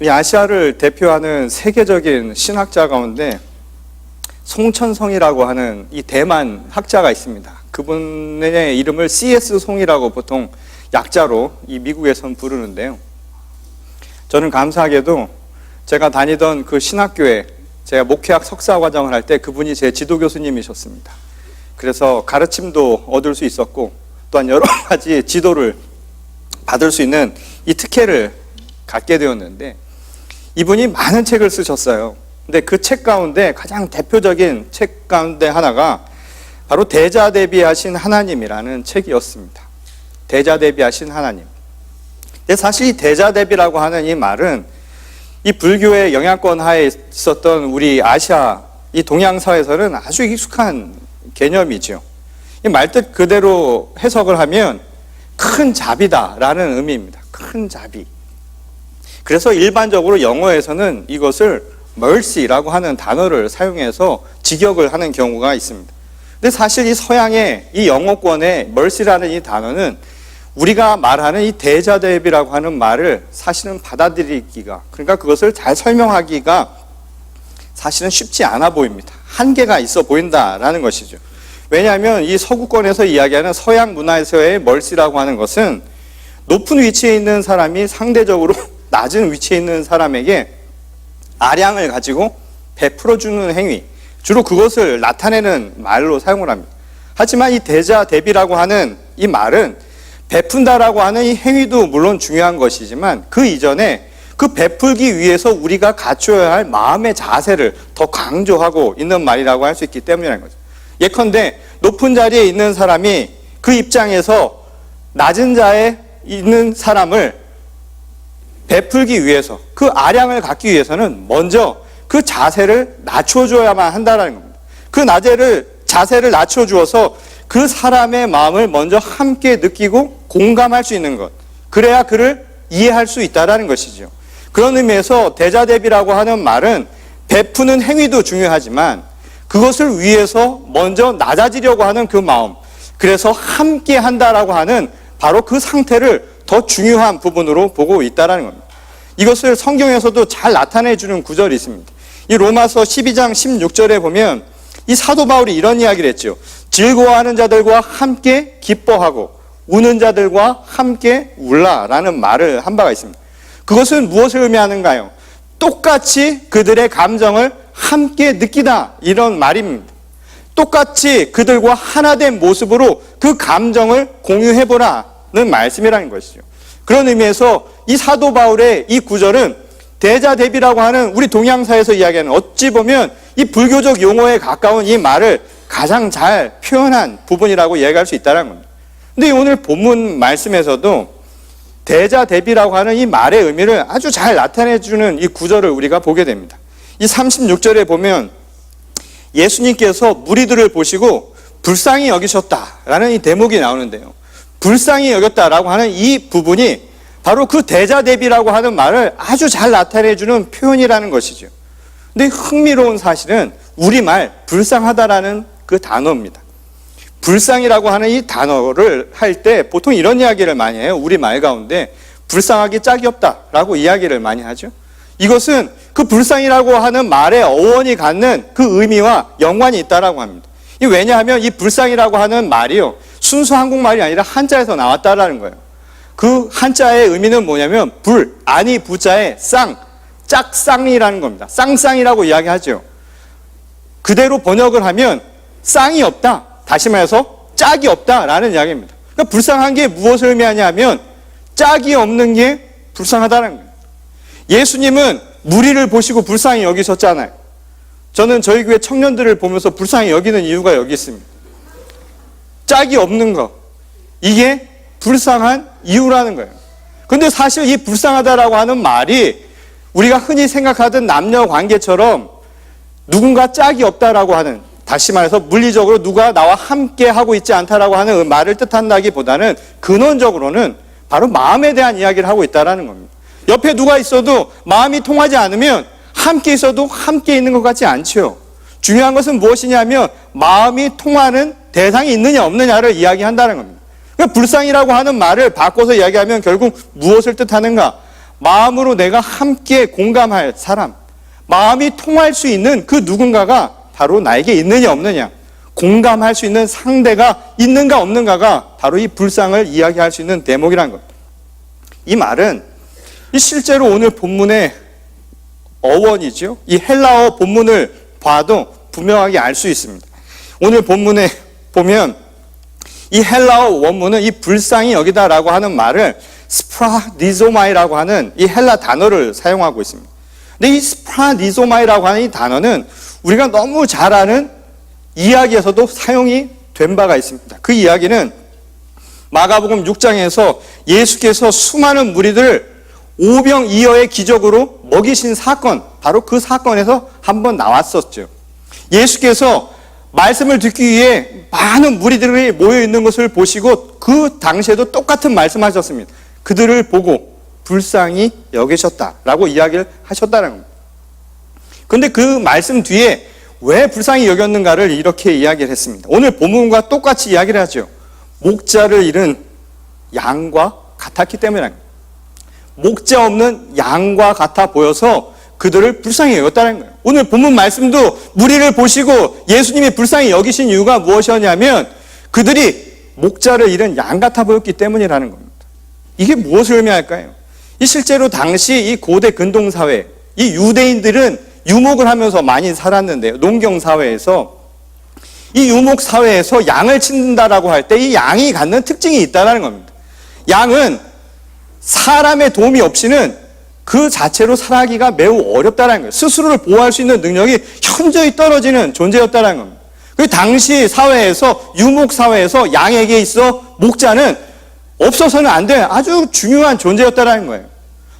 이 아시아를 대표하는 세계적인 신학자 가운데 송천성이라고 하는 이 대만 학자가 있습니다. 그분의 이름을 C.S. 송이라고 보통 약자로 이 미국에선 부르는데요. 저는 감사하게도 제가 다니던 그 신학교에 제가 목회학 석사 과정을 할 때 그분이 제 지도 교수님이셨습니다. 그래서 가르침도 얻을 수 있었고 또한 여러 가지 지도를 받을 수 있는 이 특혜를 갖게 되었는데, 이분이 많은 책을 쓰셨어요. 근데 그 책 가운데 가장 대표적인 책 가운데 하나가 바로 대자대비하신 하나님이라는 책이었습니다. 대자대비하신 하나님. 근데 사실 이 대자대비라고 하는 이 말은 이 불교의 영향권 하에 있었던 우리 아시아, 이 동양 사회에서는 아주 익숙한 개념이죠. 이 말뜻 그대로 해석을 하면 큰 자비다라는 의미입니다. 큰 자비. 그래서 일반적으로 영어에서는 이것을 mercy라고 하는 단어를 사용해서 직역을 하는 경우가 있습니다. 근데 사실 이 서양의 이 영어권의 mercy라는 이 단어는 우리가 말하는 이 대자대비라고 하는 말을 사실은 받아들이기가, 그러니까 그것을 잘 설명하기가 사실은 쉽지 않아 보입니다. 한계가 있어 보인다라는 것이죠. 왜냐하면 이 서구권에서 이야기하는 서양 문화에서의 mercy라고 하는 것은 높은 위치에 있는 사람이 상대적으로 낮은 위치에 있는 사람에게 아량을 가지고 베풀어주는 행위, 주로 그것을 나타내는 말로 사용을 합니다. 하지만 이 대자대비라고 하는 이 말은 베푼다라고 하는 이 행위도 물론 중요한 것이지만 그 이전에 그 베풀기 위해서 우리가 갖춰야 할 마음의 자세를 더 강조하고 있는 말이라고 할 수 있기 때문이라는 거죠. 예컨대 높은 자리에 있는 사람이 그 입장에서 낮은 자에 있는 사람을 베풀기 위해서, 그 아량을 갖기 위해서는 먼저 그 자세를 낮춰줘야만 한다는 겁니다. 그 자세를 낮춰주어서 그 사람의 마음을 먼저 함께 느끼고 공감할 수 있는 것, 그래야 그를 이해할 수 있다는 것이죠. 그런 의미에서 대자대비라고 하는 말은 베푸는 행위도 중요하지만 그것을 위해서 먼저 낮아지려고 하는 그 마음, 그래서 함께 한다라고 하는 바로 그 상태를 더 중요한 부분으로 보고 있다는 겁니다. 이것을 성경에서도 잘 나타내주는 구절이 있습니다. 이 로마서 12장 16절에 보면 이 사도 바울이 이런 이야기를 했죠. 즐거워하는 자들과 함께 기뻐하고 우는 자들과 함께 울라라는 말을 한 바가 있습니다. 그것은 무엇을 의미하는가요? 똑같이 그들의 감정을 함께 느끼다, 이런 말입니다. 똑같이 그들과 하나 된 모습으로 그 감정을 공유해보라는 말씀이라는 것이죠. 그런 의미에서 이 사도 바울의 이 구절은 대자대비라고 하는 우리 동양사에서 이야기하는, 어찌 보면 이 불교적 용어에 가까운 이 말을 가장 잘 표현한 부분이라고 이야기할 수 있다는 겁니다. 근데 오늘 본문 말씀에서도 대자대비라고 하는 이 말의 의미를 아주 잘 나타내주는 이 구절을 우리가 보게 됩니다. 이 36절에 보면 예수님께서 무리들을 보시고 불쌍히 여기셨다라는 이 대목이 나오는데요. 불쌍히 여겼다라고 하는 이 부분이 바로 그 대자대비라고 하는 말을 아주 잘 나타내주는 표현이라는 것이죠. 근데 흥미로운 사실은 우리말 불쌍하다라는 그 단어입니다. 불쌍이라고 하는 이 단어를 할 때 보통 이런 이야기를 많이 해요. 우리말 가운데 불쌍하기 짝이 없다라고 이야기를 많이 하죠. 이것은 그 불쌍이라고 하는 말의 어원이 갖는 그 의미와 연관이 있다라고 합니다. 왜냐하면 이 불쌍이라고 하는 말이요, 순수 한국말이 아니라 한자에서 나왔다라는 거예요. 그 한자의 의미는 뭐냐면 불, 아니 부자에 쌍, 짝쌍이라는 겁니다. 쌍쌍이라고 이야기하죠. 그대로 번역을 하면 쌍이 없다, 다시 말해서 짝이 없다라는 이야기입니다. 그러니까 불쌍한 게 무엇을 의미하냐면 짝이 없는 게 불쌍하다는 거예요. 예수님은 무리를 보시고 불쌍히 여기셨잖아요. 저는 저희 교회 청년들을 보면서 불쌍히 여기는 이유가 여기 있습니다. 짝이 없는 것, 이게 불쌍한 이유라는 거예요. 근데 사실 이 불쌍하다라고 하는 말이 우리가 흔히 생각하던 남녀 관계처럼 누군가 짝이 없다라고 하는, 다시 말해서 물리적으로 누가 나와 함께 하고 있지 않다라고 하는 말을 뜻한다기보다는 근원적으로는 바로 마음에 대한 이야기를 하고 있다라는 겁니다. 옆에 누가 있어도 마음이 통하지 않으면 함께 있어도 함께 있는 것 같지 않죠. 중요한 것은 무엇이냐면 마음이 통하는 대상이 있느냐 없느냐를 이야기한다는 겁니다. 그러니까 불쌍이라고 하는 말을 바꿔서 이야기하면 결국 무엇을 뜻하는가? 마음으로 내가 함께 공감할 사람, 마음이 통할 수 있는 그 누군가가 바로 나에게 있느냐 없느냐, 공감할 수 있는 상대가 있는가 없는가가 바로 이 불상을 이야기할 수 있는 대목이라는 것. 이 말은 실제로 오늘 본문의 어원이죠. 이 헬라어 본문을 봐도 분명하게 알 수 있습니다. 오늘 본문에 보면 이 헬라어 원문은 이 불쌍히 여기다라고 하는 말을 스프라디조마이라고 하는 이 헬라 단어를 사용하고 있습니다. 근데 이 스프라디조마이라고 하는 이 단어는 우리가 너무 잘 아는 이야기에서도 사용이 된 바가 있습니다. 그 이야기는 마가복음 6장에서 예수께서 수많은 무리들을 오병이어의 기적으로 먹이신 사건, 바로 그 사건에서 한번 나왔었죠. 예수께서 말씀을 듣기 위해 많은 무리들이 모여 있는 것을 보시고 그 당시에도 똑같은 말씀하셨습니다. 그들을 보고 불쌍히 여기셨다라고 이야기를 하셨다는 겁니다. 그런데 그 말씀 뒤에 왜 불쌍히 여겼는가를 이렇게 이야기를 했습니다. 오늘 본문과 똑같이 이야기를 하죠. 목자를 잃은 양과 같았기 때문이랍니다. 목자 없는 양과 같아 보여서 그들을 불쌍히 여겼다는 거예요. 오늘 본문 말씀도 무리를 보시고 예수님이 불쌍히 여기신 이유가 무엇이었냐면 그들이 목자를 잃은 양 같아 보였기 때문이라는 겁니다. 이게 무엇을 의미할까요? 이 실제로 당시 이 고대 근동사회, 이 유대인들은 유목을 하면서 많이 살았는데요. 농경사회에서 이 유목사회에서 양을 친다라고 할 때 이 양이 갖는 특징이 있다는 겁니다. 양은 사람의 도움이 없이는 그 자체로 살아가기가 매우 어렵다는 거예요. 스스로를 보호할 수 있는 능력이 현저히 떨어지는 존재였다는 겁니다. 그 당시 사회에서, 유목사회에서 양에게 있어 목자는 없어서는 안 되는 아주 중요한 존재였다는 거예요.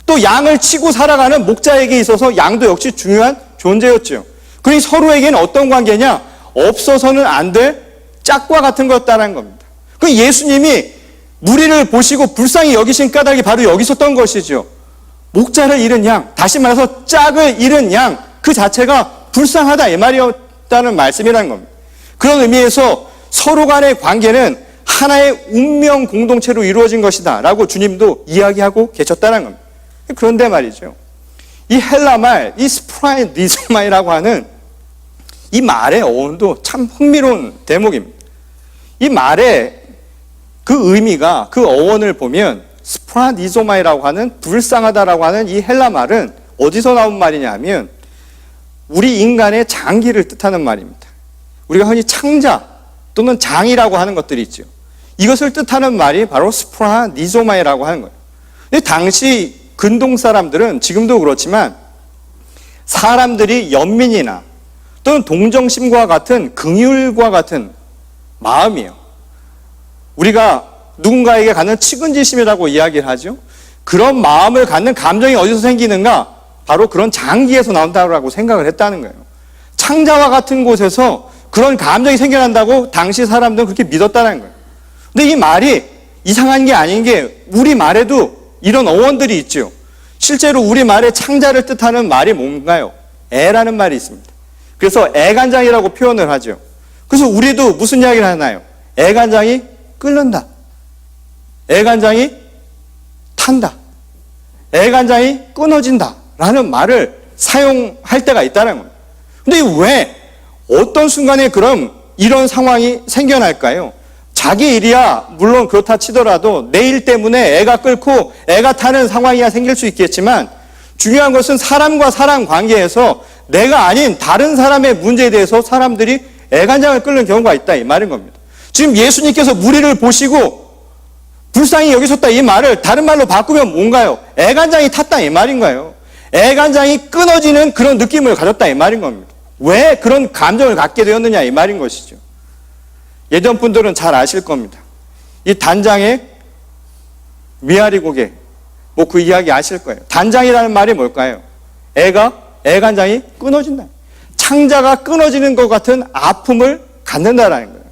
또 양을 치고 살아가는 목자에게 있어서 양도 역시 중요한 존재였죠. 그러니 서로에게는 어떤 관계냐? 없어서는 안 될 짝과 같은 거였다는 겁니다. 그 예수님이 무리를 보시고 불쌍히 여기신 까닭이 바로 여기 있었던 것이죠. 목자를 잃은 양, 다시 말해서 짝을 잃은 양, 그 자체가 불쌍하다 이 말이었다는 말씀이라는 겁니다. 그런 의미에서 서로 간의 관계는 하나의 운명 공동체로 이루어진 것이다 라고 주님도 이야기하고 계셨다는 겁니다. 그런데 말이죠, 이 헬라말, 이 스프라디조마이라고 하는 이 말의 어원도 참 흥미로운 대목입니다. 이 말의 그 의미가, 그 어원을 보면 스프라디조마이라고 하는 불쌍하다라고 하는 이 헬라 말은 어디서 나온 말이냐 하면 우리 인간의 장기를 뜻하는 말입니다. 우리가 흔히 창자 또는 장이라고 하는 것들이 있죠. 이것을 뜻하는 말이 바로 스프라디조마이라고 하는 거예요. 근데 당시 근동 사람들은 지금도 그렇지만 사람들이 연민이나 또는 동정심과 같은 긍휼과 같은 마음이에요. 우리가 누군가에게 갖는 측은지심이라고 이야기를 하죠. 그런 마음을 갖는 감정이 어디서 생기는가? 바로 그런 장기에서 나온다고 생각을 했다는 거예요. 창자와 같은 곳에서 그런 감정이 생겨난다고 당시 사람들은 그렇게 믿었다는 거예요. 근데 이 말이 이상한 게 아닌 게 우리 말에도 이런 어원들이 있죠. 실제로 우리 말에 창자를 뜻하는 말이 뭔가요? 애라는 말이 있습니다. 그래서 애간장이라고 표현을 하죠. 그래서 우리도 무슨 이야기를 하나요? 애간장이 끓는다. 애간장이 탄다. 애간장이 끊어진다. 라는 말을 사용할 때가 있다는 겁니다. 근데 왜 어떤 순간에 그럼 이런 상황이 생겨날까요? 자기 일이야 물론 그렇다 치더라도 내 일 때문에 애가 끓고 애가 타는 상황이야 생길 수 있겠지만 중요한 것은 사람과 사람 관계에서 내가 아닌 다른 사람의 문제에 대해서 사람들이 애간장을 끓는 경우가 있다 이 말인 겁니다. 지금 예수님께서 무리를 보시고 불쌍히 여기셨다 이 말을 다른 말로 바꾸면 뭔가요? 애간장이 탔다 이 말인가요? 애간장이 끊어지는 그런 느낌을 가졌다 이 말인 겁니다. 왜 그런 감정을 갖게 되었느냐 이 말인 것이죠. 예전 분들은 잘 아실 겁니다. 이 단장의 미아리 고개, 뭐 그 이야기 아실 거예요. 단장이라는 말이 뭘까요? 애간장이 끊어진다. 창자가 끊어지는 것 같은 아픔을 갖는다라는 거예요.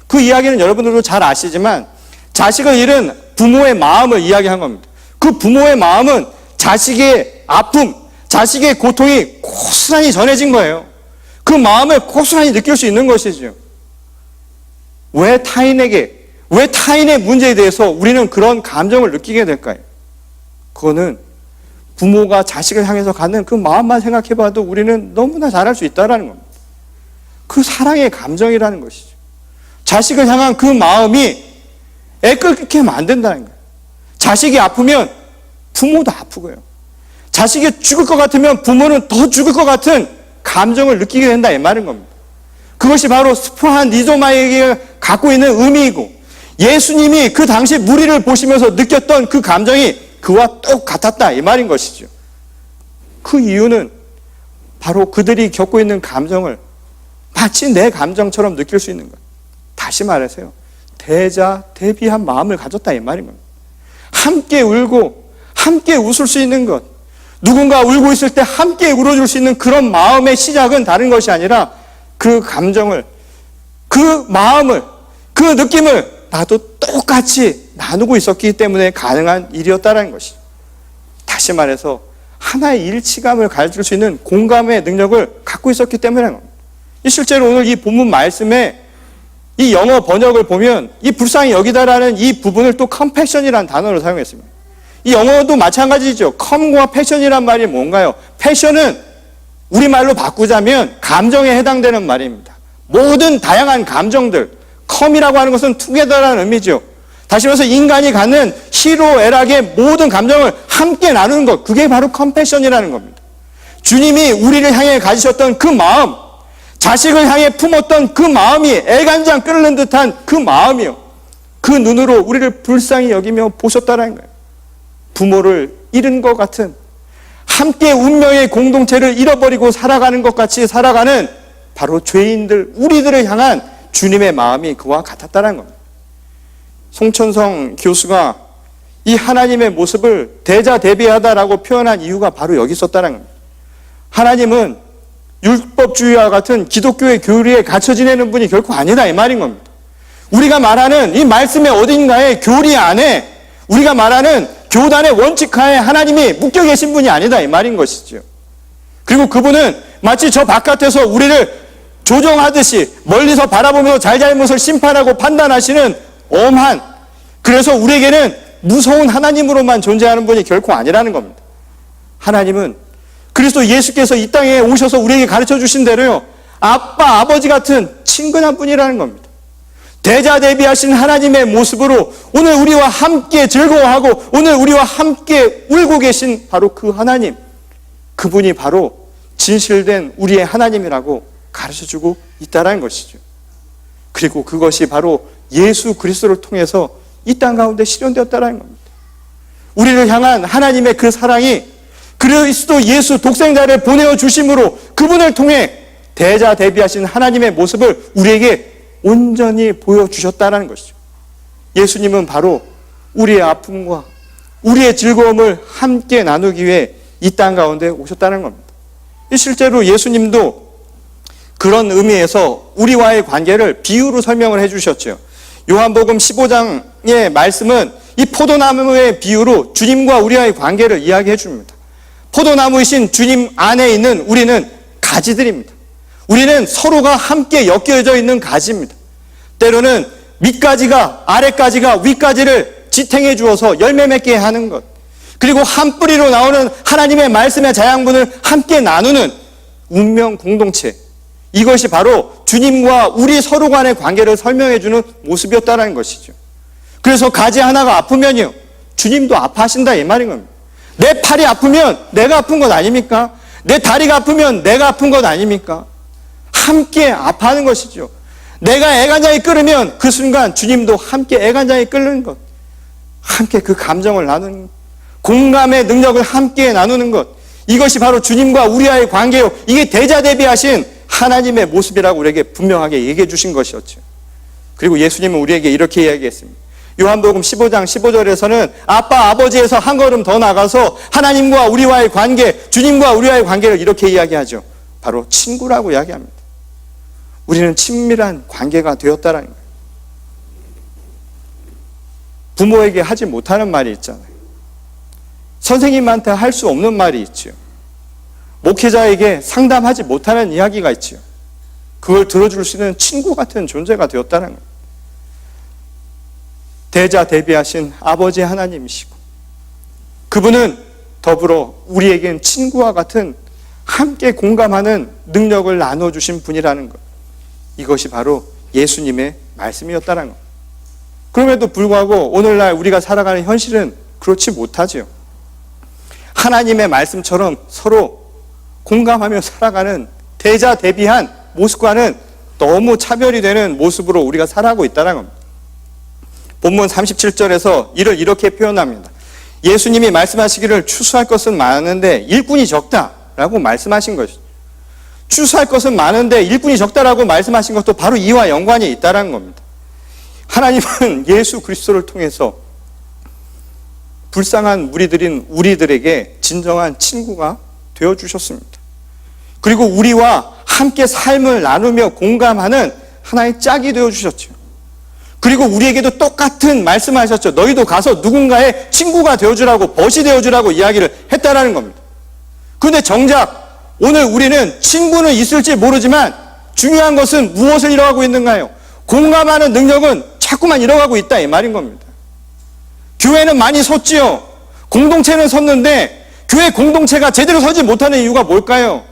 그 이야기는 여러분들도 잘 아시지만 자식을 잃은 부모의 마음을 이야기한 겁니다. 그 부모의 마음은 자식의 아픔, 자식의 고통이 고스란히 전해진 거예요. 그 마음을 고스란히 느낄 수 있는 것이죠. 왜 타인의 문제에 대해서 우리는 그런 감정을 느끼게 될까요? 그거는 부모가 자식을 향해서 갖는 그 마음만 생각해봐도 우리는 너무나 잘할 수 있다는 겁니다. 그 사랑의 감정이라는 것이죠. 자식을 향한 그 마음이 애끓게 만든다는 거예요. 자식이 아프면 부모도 아프고요. 자식이 죽을 것 같으면 부모는 더 죽을 것 같은 감정을 느끼게 된다 이 말인 겁니다. 그것이 바로 스포한 리조마에게 갖고 있는 의미이고, 예수님이 그 당시 무리를 보시면서 느꼈던 그 감정이 그와 똑같았다 이 말인 것이죠. 그 이유는 바로 그들이 겪고 있는 감정을 마치 내 감정처럼 느낄 수 있는 것. 다시 말해서요, 대자대비한 마음을 가졌다 이 말인 겁니다. 함께 울고 함께 웃을 수 있는 것, 누군가 울고 있을 때 함께 울어줄 수 있는 그런 마음의 시작은 다른 것이 아니라 그 감정을, 그 마음을, 그 느낌을 나도 똑같이 나누고 있었기 때문에 가능한 일이었다는 것이죠. 다시 말해서 하나의 일치감을 가질 수 있는 공감의 능력을 갖고 있었기 때문에 겁니다. 실제로 오늘 이 본문 말씀에 이 영어 번역을 보면 이 불쌍히 여기다라는 이 부분을 또 compassion이라는 단어를 사용했습니다. 이 영어도 마찬가지죠. come과 passion이란 말이 뭔가요? passion은 우리말로 바꾸자면 감정에 해당되는 말입니다. 모든 다양한 감정들, come이라고 하는 것은 together라는 의미죠. 다시 말해서 인간이 갖는 희로 애락의 모든 감정을 함께 나누는 것, 그게 바로 compassion이라는 겁니다. 주님이 우리를 향해 가지셨던 그 마음, 자식을 향해 품었던 그 마음이 애간장 끓는 듯한 그 마음이요, 그 눈으로 우리를 불쌍히 여기며 보셨다는 거예요. 부모를 잃은 것 같은, 함께 운명의 공동체를 잃어버리고 살아가는 것 같이 살아가는 바로 죄인들, 우리들을 향한 주님의 마음이 그와 같았다는 겁니다. 송천성 교수가 이 하나님의 모습을 대자대비하다라고 표현한 이유가 바로 여기 있었다는 겁니다. 하나님은 율법주의와 같은 기독교의 교리에 갇혀 지내는 분이 결코 아니다 이 말인 겁니다. 우리가 말하는 이 말씀의 어딘가에 교리 안에, 우리가 말하는 교단의 원칙하에 하나님이 묶여 계신 분이 아니다 이 말인 것이죠. 그리고 그분은 마치 저 바깥에서 우리를 조정하듯이 멀리서 바라보면서 잘잘못을 심판하고 판단하시는 엄한, 그래서 우리에게는 무서운 하나님으로만 존재하는 분이 결코 아니라는 겁니다. 하나님은 그리스도 예수께서 이 땅에 오셔서 우리에게 가르쳐 주신 대로요, 아빠, 아버지 같은 친근한 분이라는 겁니다. 대자대비하신 하나님의 모습으로 오늘 우리와 함께 즐거워하고 오늘 우리와 함께 울고 계신 바로 그 하나님, 그분이 바로 진실된 우리의 하나님이라고 가르쳐주고 있다는 것이죠. 그리고 그것이 바로 예수 그리스도를 통해서 이 땅 가운데 실현되었다는 겁니다. 우리를 향한 하나님의 그 사랑이 그리스도 예수 독생자를 보내어 주심으로 그분을 통해 대자대비하신 하나님의 모습을 우리에게 온전히 보여주셨다는 것이죠. 예수님은 바로 우리의 아픔과 우리의 즐거움을 함께 나누기 위해 이 땅 가운데 오셨다는 겁니다. 실제로 예수님도 그런 의미에서 우리와의 관계를 비유로 설명을 해주셨죠. 요한복음 15장의 말씀은 이 포도나무의 비유로 주님과 우리와의 관계를 이야기해 줍니다. 포도나무이신 주님 안에 있는 우리는 가지들입니다. 우리는 서로가 함께 엮여져 있는 가지입니다. 때로는 밑가지가 아래가지가 윗가지를 지탱해 주어서 열매 맺게 하는 것, 그리고 한 뿌리로 나오는 하나님의 말씀의 자양분을 함께 나누는 운명 공동체, 이것이 바로 주님과 우리 서로 간의 관계를 설명해 주는 모습이었다는 것이죠. 그래서 가지 하나가 아프면요, 주님도 아파하신다 이 말인 겁니다. 내 팔이 아프면 내가 아픈 것 아닙니까? 내 다리가 아프면 내가 아픈 것 아닙니까? 함께 아파하는 것이죠. 내가 애간장이 끓으면 그 순간 주님도 함께 애간장이 끓는 것, 함께 그 감정을 나누는 것, 공감의 능력을 함께 나누는 것, 이것이 바로 주님과 우리와의 관계요, 이게 대자대비하신 하나님의 모습이라고 우리에게 분명하게 얘기해 주신 것이었죠. 그리고 예수님은 우리에게 이렇게 이야기했습니다. 요한복음 15장 15절에서는 아빠 아버지에서 한 걸음 더 나가서 하나님과 우리와의 관계, 주님과 우리와의 관계를 이렇게 이야기하죠. 바로 친구라고 이야기합니다. 우리는 친밀한 관계가 되었다는 거예요. 부모에게 하지 못하는 말이 있잖아요. 선생님한테 할 수 없는 말이 있죠. 목회자에게 상담하지 못하는 이야기가 있죠. 그걸 들어줄 수 있는 친구 같은 존재가 되었다는 거예요. 대자대비하신 아버지 하나님이시고, 그분은 더불어 우리에겐 친구와 같은 함께 공감하는 능력을 나눠주신 분이라는 것. 이것이 바로 예수님의 말씀이었다는 것. 그럼에도 불구하고 오늘날 우리가 살아가는 현실은 그렇지 못하죠. 하나님의 말씀처럼 서로 공감하며 살아가는 대자대비한 모습과는 너무 차별이 되는 모습으로 우리가 살아가고 있다는 겁니다. 본문 37절에서 이를 이렇게 표현합니다. 예수님이 말씀하시기를 추수할 것은 많은데 일꾼이 적다라고 말씀하신 것이죠. 추수할 것은 많은데 일꾼이 적다라고 말씀하신 것도 바로 이와 연관이 있다는 겁니다. 하나님은 예수 그리스도를 통해서 불쌍한 무리들인 우리들에게 진정한 친구가 되어주셨습니다. 그리고 우리와 함께 삶을 나누며 공감하는 하나의 짝이 되어주셨죠. 그리고 우리에게도 똑같은 말씀을 하셨죠. 너희도 가서 누군가의 친구가 되어주라고, 벗이 되어주라고 이야기를 했다라는 겁니다. 그런데 정작 오늘 우리는 친구는 있을지 모르지만 중요한 것은 무엇을 잃어가고 있는가요? 공감하는 능력은 자꾸만 잃어가고 있다 이 말인 겁니다. 교회는 많이 섰지요. 공동체는 섰는데 교회 공동체가 제대로 서지 못하는 이유가 뭘까요?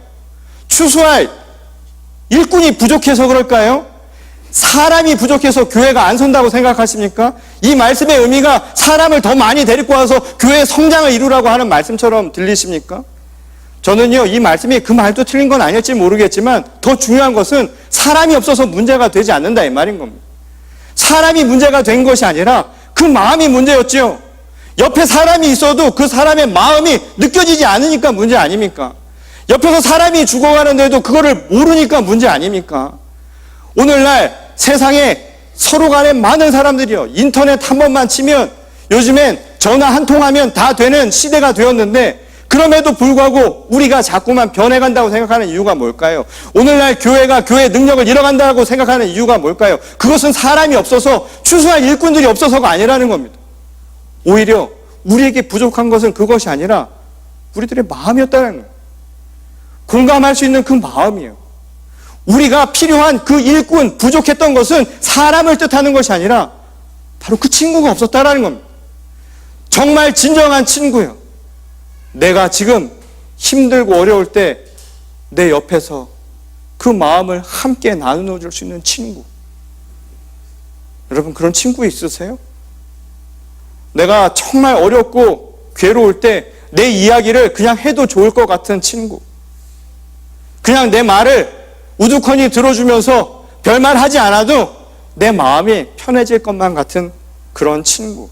추수할 일꾼이 부족해서 그럴까요? 사람이 부족해서 교회가 안 선다고 생각하십니까? 이 말씀의 의미가 사람을 더 많이 데리고 와서 교회의 성장을 이루라고 하는 말씀처럼 들리십니까? 저는요, 이 말씀이 그 말도 틀린 건 아닐지 모르겠지만 더 중요한 것은 사람이 없어서 문제가 되지 않는다 이 말인 겁니다. 사람이 문제가 된 것이 아니라 그 마음이 문제였죠. 옆에 사람이 있어도 그 사람의 마음이 느껴지지 않으니까 문제 아닙니까? 옆에서 사람이 죽어가는데도 그거를 모르니까 문제 아닙니까? 오늘날 세상에 서로 간에 많은 사람들이요, 인터넷 한 번만 치면 요즘엔 전화 한 통하면 다 되는 시대가 되었는데 그럼에도 불구하고 우리가 자꾸만 변해간다고 생각하는 이유가 뭘까요? 오늘날 교회가 교회의 능력을 잃어간다고 생각하는 이유가 뭘까요? 그것은 사람이 없어서 추수할 일꾼들이 없어서가 아니라는 겁니다. 오히려 우리에게 부족한 것은 그것이 아니라 우리들의 마음이었다는 거예요. 공감할 수 있는 그 마음이에요. 우리가 필요한 그 일꾼, 부족했던 것은 사람을 뜻하는 것이 아니라 바로 그 친구가 없었다라는 겁니다. 정말 진정한 친구예요. 내가 지금 힘들고 어려울 때 내 옆에서 그 마음을 함께 나눠줄 수 있는 친구. 여러분, 그런 친구 있으세요? 내가 정말 어렵고 괴로울 때 내 이야기를 그냥 해도 좋을 것 같은 친구. 그냥 내 말을 우두커니 들어주면서 별말 하지 않아도 내 마음이 편해질 것만 같은 그런 친구.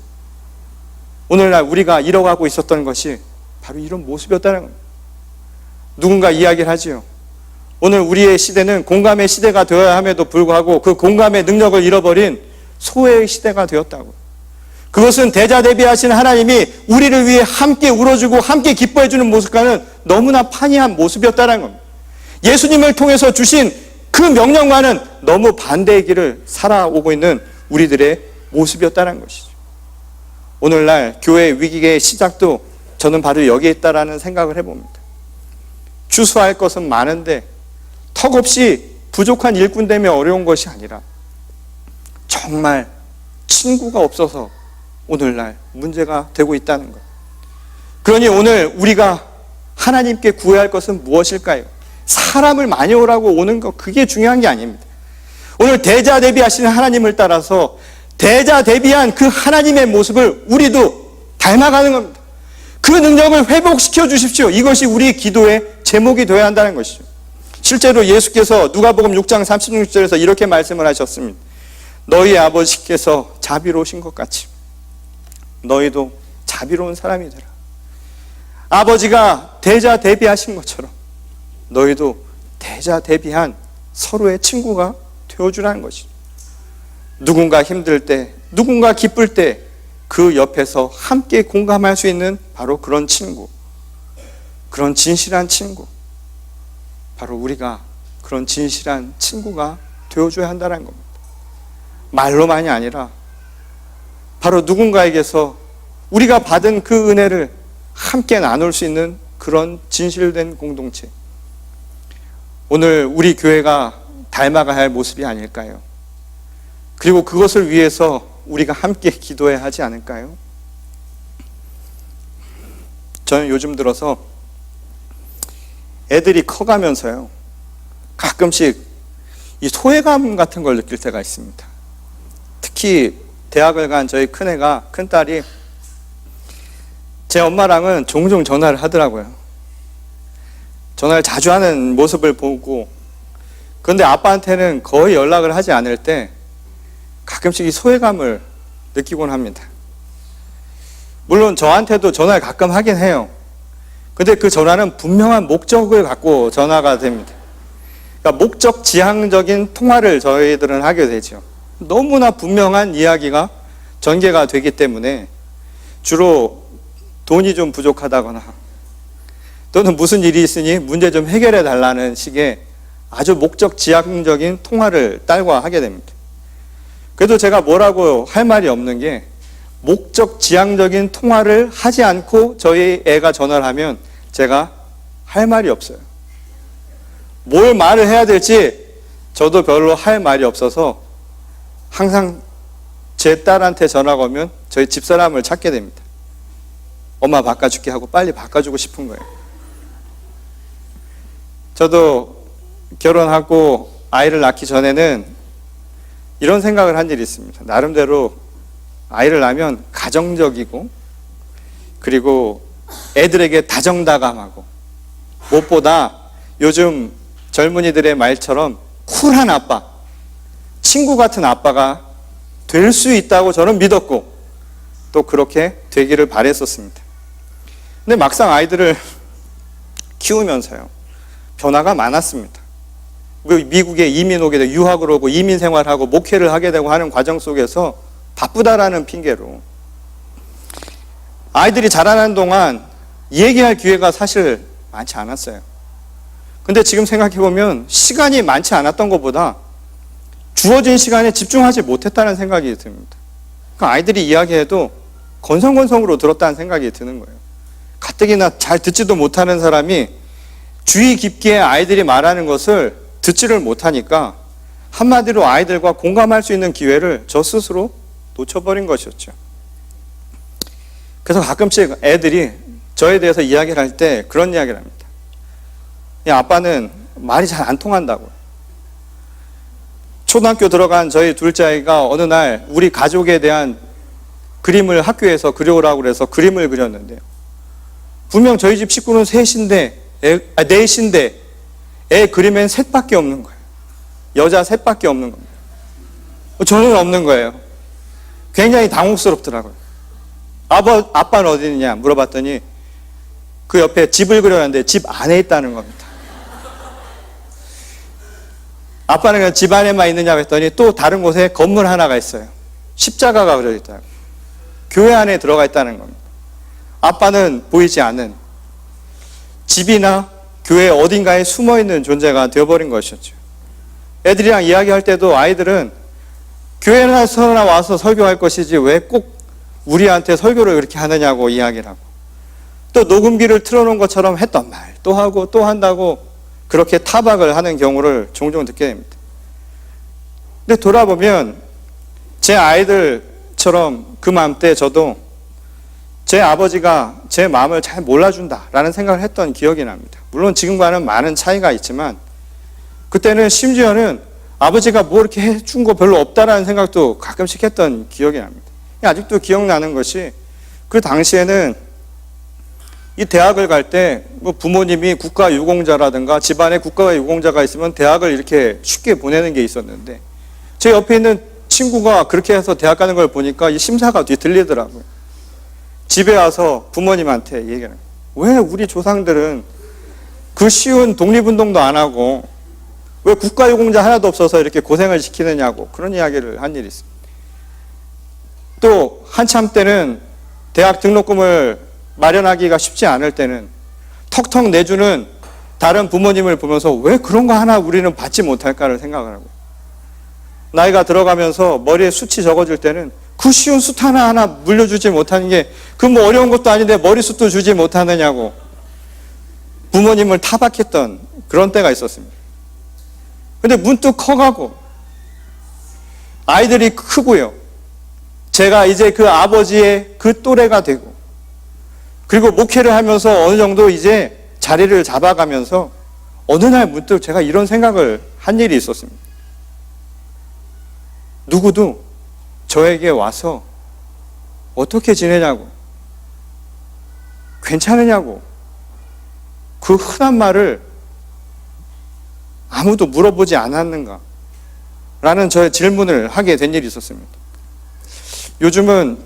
오늘날 우리가 잃어가고 있었던 것이 바로 이런 모습이었다는 겁니다. 누군가 이야기를 하지요. 오늘 우리의 시대는 공감의 시대가 되어야 함에도 불구하고 그 공감의 능력을 잃어버린 소외의 시대가 되었다고. 그것은 대자대비하신 하나님이 우리를 위해 함께 울어주고 함께 기뻐해주는 모습과는 너무나 판이한 모습이었다는 겁니다. 예수님을 통해서 주신 그 명령과는 너무 반대의 길을 살아오고 있는 우리들의 모습이었다는 것이죠. 오늘날 교회의 위기의 시작도 저는 바로 여기에 있다라는 생각을 해봅니다. 추수할 것은 많은데 턱없이 부족한 일꾼 때문에 어려운 것이 아니라 정말 친구가 없어서 오늘날 문제가 되고 있다는 것. 그러니 오늘 우리가 하나님께 구해야 할 것은 무엇일까요? 사람을 많이 오라고 오는 것, 그게 중요한 게 아닙니다. 오늘 대자대비하시는 하나님을 따라서 대자대비한 그 하나님의 모습을 우리도 닮아가는 겁니다. 그 능력을 회복시켜 주십시오. 이것이 우리 기도의 제목이 되어야 한다는 것이죠. 실제로 예수께서 누가복음 6장 36절에서 이렇게 말씀을 하셨습니다. 너희 아버지께서 자비로우신 것 같이 너희도 자비로운 사람이 되라. 아버지가 대자대비하신 것처럼 너희도 대자대비한 서로의 친구가 되어주라는 것이죠. 누군가 힘들 때, 누군가 기쁠 때 그 옆에서 함께 공감할 수 있는 바로 그런 친구, 그런 진실한 친구, 바로 우리가 그런 진실한 친구가 되어줘야 한다는 겁니다. 말로만이 아니라 바로 누군가에게서 우리가 받은 그 은혜를 함께 나눌 수 있는 그런 진실된 공동체. 오늘 우리 교회가 닮아가야 할 모습이 아닐까요? 그리고 그것을 위해서 우리가 함께 기도해야 하지 않을까요? 저는 요즘 들어서 애들이 커가면서요, 가끔씩 이 소외감 같은 걸 느낄 때가 있습니다. 특히 대학을 간 저희 큰딸이 제 엄마랑은 종종 전화를 하더라고요. 전화를 자주 하는 모습을 보고, 그런데 아빠한테는 거의 연락을 하지 않을 때 가끔씩 이 소외감을 느끼곤 합니다. 물론 저한테도 전화를 가끔 하긴 해요. 근데 그 전화는 분명한 목적을 갖고 전화가 됩니다. 그러니까 목적 지향적인 통화를 저희들은 하게 되죠. 너무나 분명한 이야기가 전개가 되기 때문에 주로 돈이 좀 부족하다거나 또는 무슨 일이 있으니 문제 좀 해결해 달라는 식의 아주 목적 지향적인 통화를 딸과 하게 됩니다. 그래도 제가 뭐라고 할 말이 없는 게, 목적 지향적인 통화를 하지 않고 저희 애가 전화를 하면 제가 할 말이 없어요. 뭘 말을 해야 될지 저도 별로 할 말이 없어서 항상 제 딸한테 전화가 오면 저희 집사람을 찾게 됩니다. 엄마 바꿔줄게 하고 빨리 바꿔주고 싶은 거예요. 저도 결혼하고 아이를 낳기 전에는 이런 생각을 한 일이 있습니다. 나름대로 아이를 낳으면 가정적이고, 그리고 애들에게 다정다감하고, 무엇보다 요즘 젊은이들의 말처럼 쿨한 아빠, 친구 같은 아빠가 될 수 있다고 저는 믿었고 또 그렇게 되기를 바랬었습니다. 근데 막상 아이들을 키우면서요, 변화가 많았습니다. 미국에 이민 오게 되고 유학을 오고 이민 생활하고 목회를 하게 되고 하는 과정 속에서 바쁘다라는 핑계로 아이들이 자라는 동안 얘기할 기회가 사실 많지 않았어요. 근데 지금 생각해보면 시간이 많지 않았던 것보다 주어진 시간에 집중하지 못했다는 생각이 듭니다. 그러니까 아이들이 이야기해도 건성건성으로 들었다는 생각이 드는 거예요. 가뜩이나 잘 듣지도 못하는 사람이 주의 깊게 아이들이 말하는 것을 듣지를 못하니까 한마디로 아이들과 공감할 수 있는 기회를 저 스스로 놓쳐버린 것이었죠. 그래서 가끔씩 애들이 저에 대해서 이야기를 할 때 그런 이야기를 합니다. 야, 아빠는 말이 잘 안 통한다고요. 초등학교 들어간 저희 둘째 아이가 어느 날 우리 가족에 대한 그림을 학교에서 그려오라고 그래서 그림을 그렸는데요, 분명 저희 집 식구는 넷인데 애 그림엔 셋밖에 없는 거예요. 여자 셋밖에 없는 겁니다. 저는 없는 거예요. 굉장히 당혹스럽더라고요. 아빠는 어디 있냐 물어봤더니 그 옆에 집을 그려놨는데 집 안에 있다는 겁니다. 아빠는 그냥 집 안에만 있느냐고 했더니 또 다른 곳에 건물 하나가 있어요. 십자가가 그려져 있다고. 교회 안에 들어가 있다는 겁니다. 아빠는 보이지 않는 집이나 교회 어딘가에 숨어있는 존재가 되어버린 것이었죠. 애들이랑 이야기할 때도 아이들은 교회나 와서 설교할 것이지 왜 꼭 우리한테 설교를 그렇게 하느냐고 이야기를 하고, 또 녹음기를 틀어놓은 것처럼 했던 말 또 하고 또 한다고 그렇게 타박을 하는 경우를 종종 듣게 됩니다. 근데 돌아보면 제 아이들처럼 그 마음 때 저도 제 아버지가 제 마음을 잘 몰라준다라는 생각을 했던 기억이 납니다. 물론 지금과는 많은 차이가 있지만 그때는 심지어는 아버지가 뭐 이렇게 해준 거 별로 없다라는 생각도 가끔씩 했던 기억이 납니다. 아직도 기억나는 것이, 그 당시에는 이 대학을 갈 때 뭐 부모님이 국가유공자라든가 집안에 국가유공자가 있으면 대학을 이렇게 쉽게 보내는 게 있었는데, 제 옆에 있는 친구가 그렇게 해서 대학 가는 걸 보니까 이 심사가 뒤틀리더라고요. 집에 와서 부모님한테 얘기를 해요. 왜 우리 조상들은 그 쉬운 독립운동도 안 하고 왜 국가유공자 하나도 없어서 이렇게 고생을 시키느냐고 그런 이야기를 한 일이 있습니다. 또 한참 때는 대학 등록금을 마련하기가 쉽지 않을 때는 턱턱 내주는 다른 부모님을 보면서 왜 그런 거 하나 우리는 받지 못할까를 생각을 하고, 나이가 들어가면서 머리에 숱이 적어질 때는 그 쉬운 숱 하나하나 물려주지 못하는 게 그 뭐 어려운 것도 아닌데 머리숱도 주지 못하느냐고 부모님을 타박했던 그런 때가 있었습니다. 근데 문득 커가고 아이들이 크고요, 제가 이제 그 아버지의 그 또래가 되고 그리고 목회를 하면서 어느 정도 이제 자리를 잡아가면서 어느 날 문득 제가 이런 생각을 한 일이 있었습니다. 누구도 저에게 와서 어떻게 지내냐고, 괜찮으냐고, 그 흔한 말을 아무도 물어보지 않았는가 라는 저의 질문을 하게 된 일이 있었습니다. 요즘은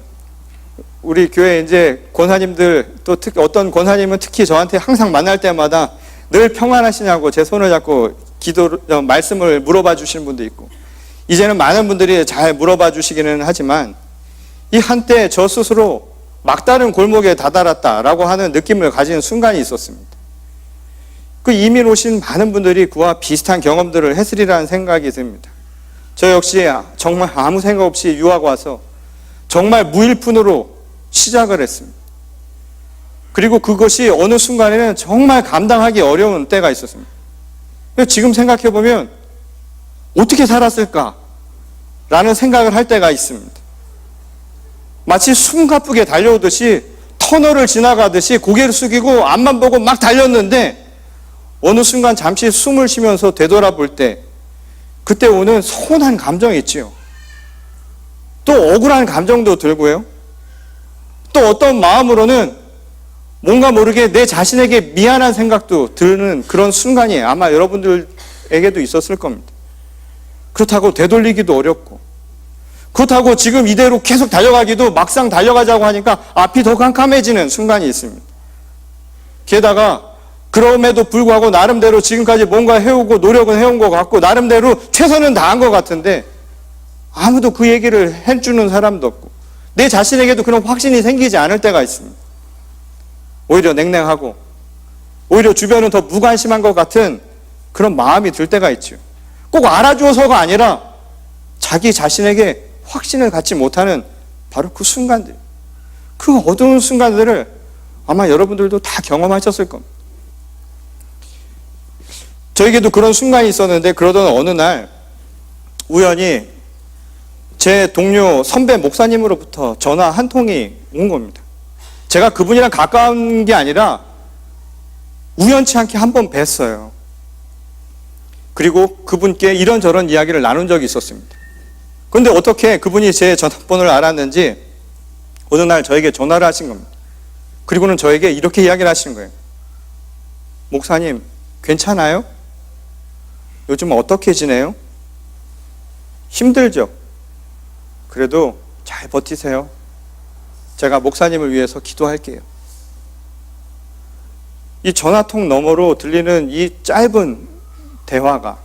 우리 교회 이제 권사님들, 또 특히 어떤 권사님은 특히 저한테 항상 만날 때마다 늘 평안하시냐고 제 손을 잡고 말씀을 물어봐 주시는 분도 있고, 이제는 많은 분들이 잘 물어봐 주시기는 하지만 이 한때 저 스스로 막다른 골목에 다다랐다라고 하는 느낌을 가진 순간이 있었습니다. 그 이민 오신 많은 분들이 그와 비슷한 경험들을 했으리라는 생각이 듭니다. 저 역시 정말 아무 생각 없이 유학 와서 정말 무일푼으로 시작을 했습니다. 그리고 그것이 어느 순간에는 정말 감당하기 어려운 때가 있었습니다. 지금 생각해보면 어떻게 살았을까? 라는 생각을 할 때가 있습니다. 마치 숨가쁘게 달려오듯이 터널을 지나가듯이 고개를 숙이고 앞만 보고 막 달렸는데 어느 순간 잠시 숨을 쉬면서 되돌아볼 때 그때 오는 서운한 감정이 있지요. 또 억울한 감정도 들고요. 또 어떤 마음으로는 뭔가 모르게 내 자신에게 미안한 생각도 드는 그런 순간이 아마 여러분들에게도 있었을 겁니다. 그렇다고 되돌리기도 어렵고, 그렇다고 지금 이대로 계속 달려가기도 막상 달려가자고 하니까 앞이 더 캄캄해지는 순간이 있습니다. 게다가 그럼에도 불구하고 나름대로 지금까지 뭔가 해오고 노력은 해온 것 같고 나름대로 최선은 다한 것 같은데 아무도 그 얘기를 해주는 사람도 없고 내 자신에게도 그런 확신이 생기지 않을 때가 있습니다. 오히려 냉랭하고 오히려 주변은 더 무관심한 것 같은 그런 마음이 들 때가 있죠. 꼭 알아주어서가 아니라 자기 자신에게 확신을 갖지 못하는 바로 그 순간들, 그 어두운 순간들을 아마 여러분들도 다 경험하셨을 겁니다. 저에게도 그런 순간이 있었는데 그러던 어느 날 우연히 제 동료 선배 목사님으로부터 전화 한 통이 온 겁니다. 제가 그분이랑 가까운 게 아니라 우연치 않게 한 번 뵀어요. 그리고 그분께 이런저런 이야기를 나눈 적이 있었습니다. 그런데 어떻게 그분이 제 전화번호를 알았는지 어느 날 저에게 전화를 하신 겁니다. 그리고는 저에게 이렇게 이야기를 하시는 거예요. 목사님, 괜찮아요? 요즘 어떻게 지내요? 힘들죠? 그래도 잘 버티세요. 제가 목사님을 위해서 기도할게요. 이 전화통 너머로 들리는 이 짧은 대화가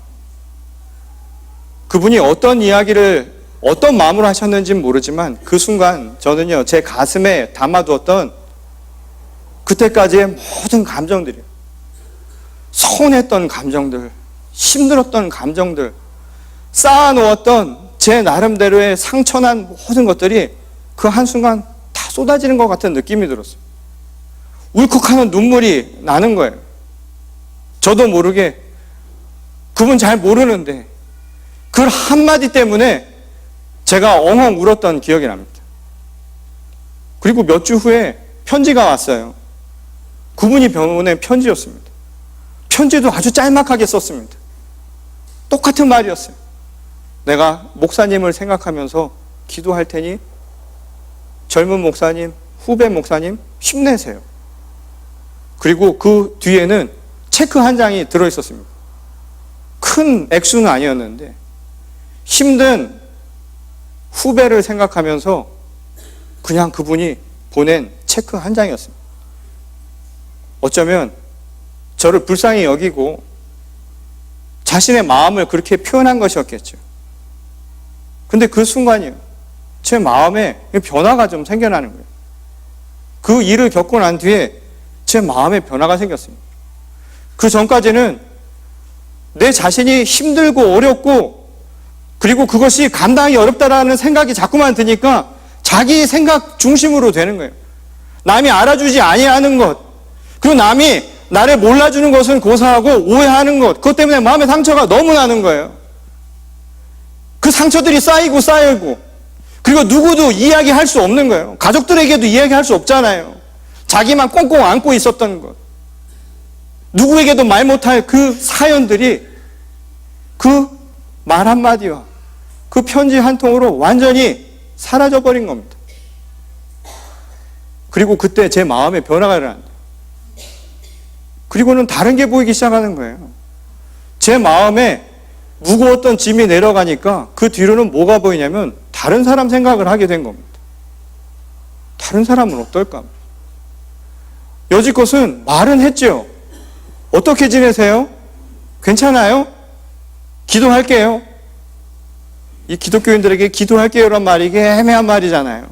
그분이 어떤 이야기를 어떤 마음으로 하셨는지는 모르지만 그 순간 저는요 제 가슴에 담아두었던 그때까지의 모든 감정들이요, 서운했던 감정들, 힘들었던 감정들, 쌓아놓았던 제 나름대로의 상처난 모든 것들이 그 한순간 다 쏟아지는 것 같은 느낌이 들었어요. 울컥하는 눈물이 나는 거예요. 저도 모르게 그분 잘 모르는데 그 한마디 때문에 제가 엉엉 울었던 기억이 납니다. 그리고 몇 주 후에 편지가 왔어요. 그분이 보낸 편지였습니다. 편지도 아주 짤막하게 썼습니다. 똑같은 말이었어요. 내가 목사님을 생각하면서 기도할 테니 젊은 목사님, 후배 목사님 힘내세요. 그리고 그 뒤에는 체크 한 장이 들어있었습니다. 큰 액수는 아니었는데 힘든 후배를 생각하면서 그냥 그분이 보낸 체크 한 장이었습니다. 어쩌면 저를 불쌍히 여기고 자신의 마음을 그렇게 표현한 것이었겠죠. 근데 그 순간이요, 제 마음에 변화가 좀 생겨나는 거예요. 그 일을 겪고 난 뒤에 제 마음에 변화가 생겼습니다. 그 전까지는 내 자신이 힘들고 어렵고 그리고 그것이 감당하기 어렵다라는 생각이 자꾸만 드니까 자기 생각 중심으로 되는 거예요. 남이 알아주지 아니하는 것, 그리고 남이 나를 몰라주는 것은 고사하고 오해하는 것, 그것 때문에 마음의 상처가 너무 나는 거예요. 그 상처들이 쌓이고 쌓이고 그리고 누구도 이야기할 수 없는 거예요. 가족들에게도 이야기할 수 없잖아요. 자기만 꽁꽁 안고 있었던 것, 누구에게도 말 못할 그 사연들이 그 말 한마디와 그 편지 한 통으로 완전히 사라져버린 겁니다. 그리고 그때 제 마음에 변화가 일어난다. 그리고는 다른 게 보이기 시작하는 거예요. 제 마음에 무거웠던 짐이 내려가니까 그 뒤로는 뭐가 보이냐면 다른 사람 생각을 하게 된 겁니다. 다른 사람은 어떨까? 여지껏은 말은 했죠. 어떻게 지내세요? 괜찮아요? 기도할게요. 이 기독교인들에게 기도할게요란 말이 이게 애매한 말이잖아요.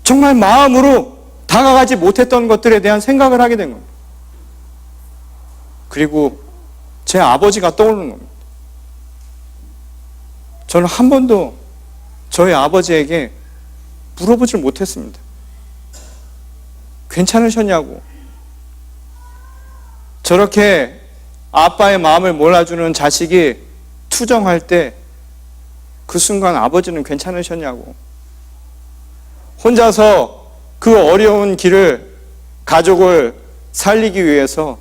정말 마음으로 다가가지 못했던 것들에 대한 생각을 하게 된 겁니다. 그리고 제 아버지가 떠오르는 겁니다. 저는 한 번도 저희 아버지에게 물어보질 못했습니다. 괜찮으셨냐고. 저렇게 아빠의 마음을 몰라주는 자식이 투정할 때 그 순간 아버지는 괜찮으셨냐고. 혼자서 그 어려운 길을 가족을 살리기 위해서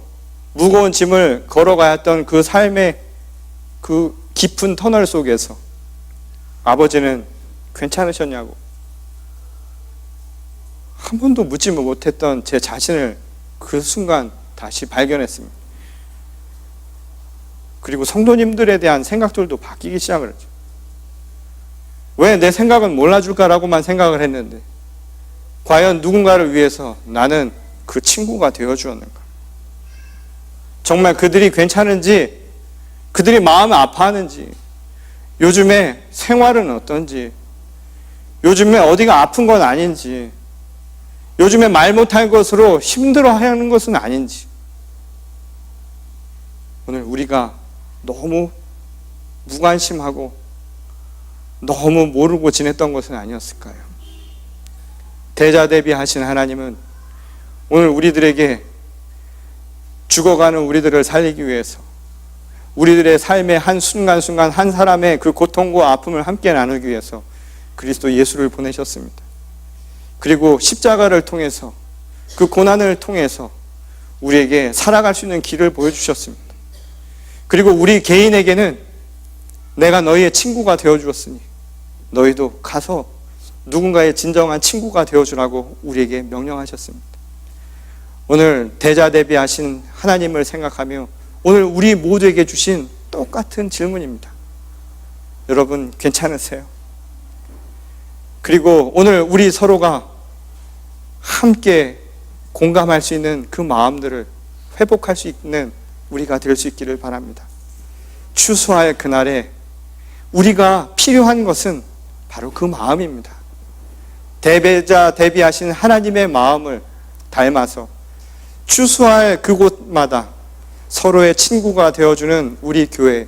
무거운 짐을 걸어가야 했던 그 삶의 그 깊은 터널 속에서 아버지는 괜찮으셨냐고. 한 번도 묻지 못했던 제 자신을 그 순간 다시 발견했습니다. 그리고 성도님들에 대한 생각들도 바뀌기 시작을 했죠. 왜 내 생각은 몰라줄까라고만 생각을 했는데 과연 누군가를 위해서 나는 그 친구가 되어주었는가? 정말 그들이 괜찮은지, 그들이 마음이 아파하는지, 요즘에 생활은 어떤지, 요즘에 어디가 아픈 건 아닌지, 요즘에 말 못할 것으로 힘들어하는 것은 아닌지, 오늘 우리가 너무 무관심하고 너무 모르고 지냈던 것은 아니었을까요? 대자대비하신 하나님은 오늘 우리들에게 죽어가는 우리들을 살리기 위해서 우리들의 삶의 한 순간순간 한 사람의 그 고통과 아픔을 함께 나누기 위해서 그리스도 예수를 보내셨습니다. 그리고 십자가를 통해서 그 고난을 통해서 우리에게 살아갈 수 있는 길을 보여주셨습니다. 그리고 우리 개인에게는 내가 너희의 친구가 되어주었으니 너희도 가서 누군가의 진정한 친구가 되어주라고 우리에게 명령하셨습니다. 오늘 대자대비하신 하나님을 생각하며 오늘 우리 모두에게 주신 똑같은 질문입니다. 여러분 괜찮으세요? 그리고 오늘 우리 서로가 함께 공감할 수 있는 그 마음들을 회복할 수 있는 우리가 될 수 있기를 바랍니다. 추수할 그날에 우리가 필요한 것은 바로 그 마음입니다. 대비하신 하나님의 마음을 닮아서 추수할 그곳마다 서로의 친구가 되어주는 우리 교회,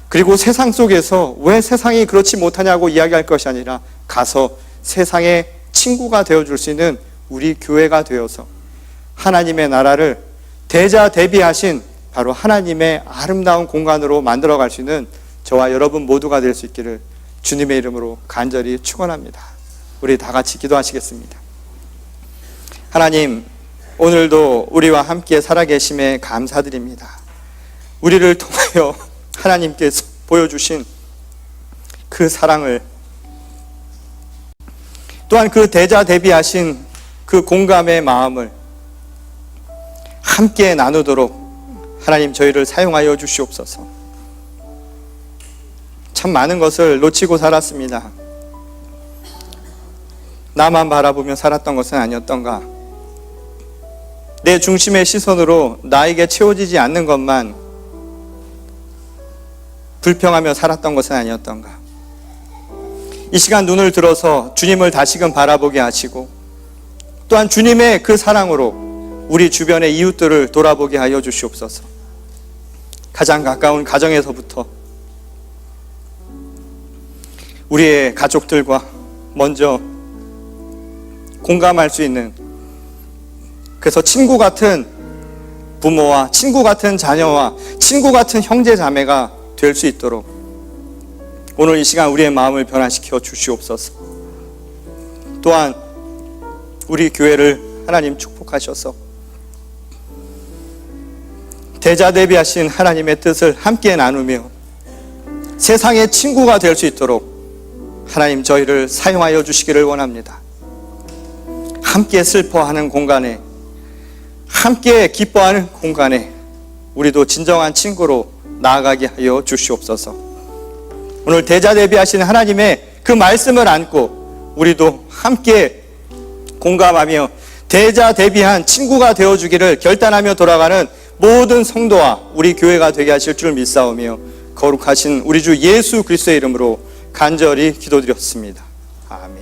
그리고 세상 속에서 왜 세상이 그렇지 못하냐고 이야기할 것이 아니라 가서 세상의 친구가 되어줄 수 있는 우리 교회가 되어서 하나님의 나라를 대자대비하신 바로 하나님의 아름다운 공간으로 만들어갈 수 있는 저와 여러분 모두가 될 수 있기를 주님의 이름으로 간절히 축원합니다. 우리 다 같이 기도하시겠습니다. 하나님, 오늘도 우리와 함께 살아계심에 감사드립니다. 우리를 통하여 하나님께서 보여주신 그 사랑을, 또한 그 대자대비하신 그 공감의 마음을 함께 나누도록 하나님 저희를 사용하여 주시옵소서. 참 많은 것을 놓치고 살았습니다. 나만 바라보며 살았던 것은 아니었던가? 내 중심의 시선으로 나에게 채워지지 않는 것만 불평하며 살았던 것은 아니었던가? 이 시간 눈을 들어서 주님을 다시금 바라보게 하시고 또한 주님의 그 사랑으로 우리 주변의 이웃들을 돌아보게 하여 주시옵소서. 가장 가까운 가정에서부터 우리의 가족들과 먼저 공감할 수 있는, 그래서 친구 같은 부모와 친구 같은 자녀와 친구 같은 형제 자매가 될 수 있도록 오늘 이 시간 우리의 마음을 변화시켜 주시옵소서. 또한 우리 교회를 하나님 축복하셔서 대자 대비하신 하나님의 뜻을 함께 나누며 세상의 친구가 될 수 있도록 하나님 저희를 사용하여 주시기를 원합니다. 함께 슬퍼하는 공간에, 함께 기뻐하는 공간에 우리도 진정한 친구로 나아가게 하여 주시옵소서. 오늘 대자 대비하신 하나님의 그 말씀을 안고 우리도 함께 공감하며 대자 대비한 친구가 되어주기를 결단하며 돌아가는 모든 성도와 우리 교회가 되게 하실 줄 믿사오며 거룩하신 우리 주 예수 그리스도의 이름으로 간절히 기도드렸습니다. 아멘.